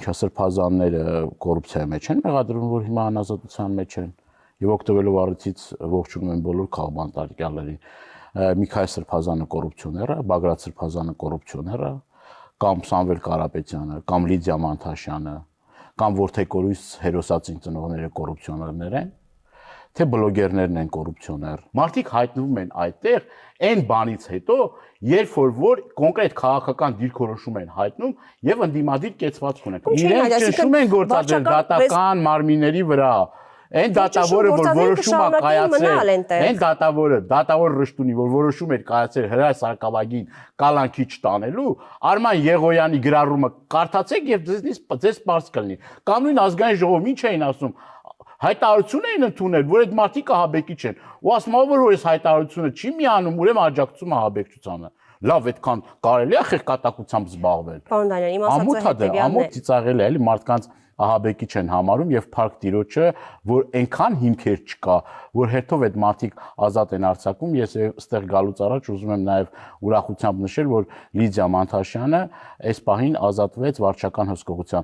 Ինքասրբազանները կոռուպցիայի մեջ են մեղադրվում, որ հիմա անազատության մեջ են եւ օգտվելով առիթից ողջունում են բոլոր քաղբանտարկյալներին։ Միքայել Սրբազանը կոռուպցիոներ է, Բագրատ Սրբազանը կոռուպցիոներ է, կամ Սամվել Կարապետյանը, կամ Լիդիա Մանթաշյանը, կամ Որթեկորույս հերոսացին ծնողները կոռուպցիոներներ են, թե բլոգերներն են կոռուպցիոներ։ Մարդիկ հայտնվում են այդտեղ այն բանից հետո, երբ որ կոնկրետ քաղաքական դիրքորոշում են հայտնում եւ ընդդիմադիր կեցվածք ունեն։ Իրենք ճնշում են գործադրել դատական մարմինների վրա։ Այն դատավորը, որ որոշում է կայացրել, այն դատավորը Ռշտունի, որ որոշում էր կայացրել Հրայր Սարգսակյանին կալանքի չտանելու, Արման Եղոյանի գրառումը կարդացեք եւ ձեզ պարզ կլինի։ Կամ նույն ազգային ժողովում ինչ էին ասում, հայտարարություն էին ընդունել, որ այդ մարդիկ ահաբեկիչ են։ Ու ասում ով որ այս հայտարարությունը չի միանում, ուրեմն աջակցում է ահաբեկչությանը։ Լավ, այդքան կարելի է խեղկատակությամբ զբաղվել։ Պարոն Դանյան, իմ ասածը հետևյալն է։ Ամոթ ծիծաղել է, էլի մարդկանց ահաբեկիչ են համարում եւ փառք Տիրոջը, որ այնքան հիմքեր չկա, որ հերթով այդ մարդիկ ազատ են արձակում։ Ես այստեղ գալուց առաջ ուզում եմ նաեւ ուրախությամբ նշել, որ Լիդիա Մանթաշյանը այս պահին ազատվեց վարչական հսկողությամբ։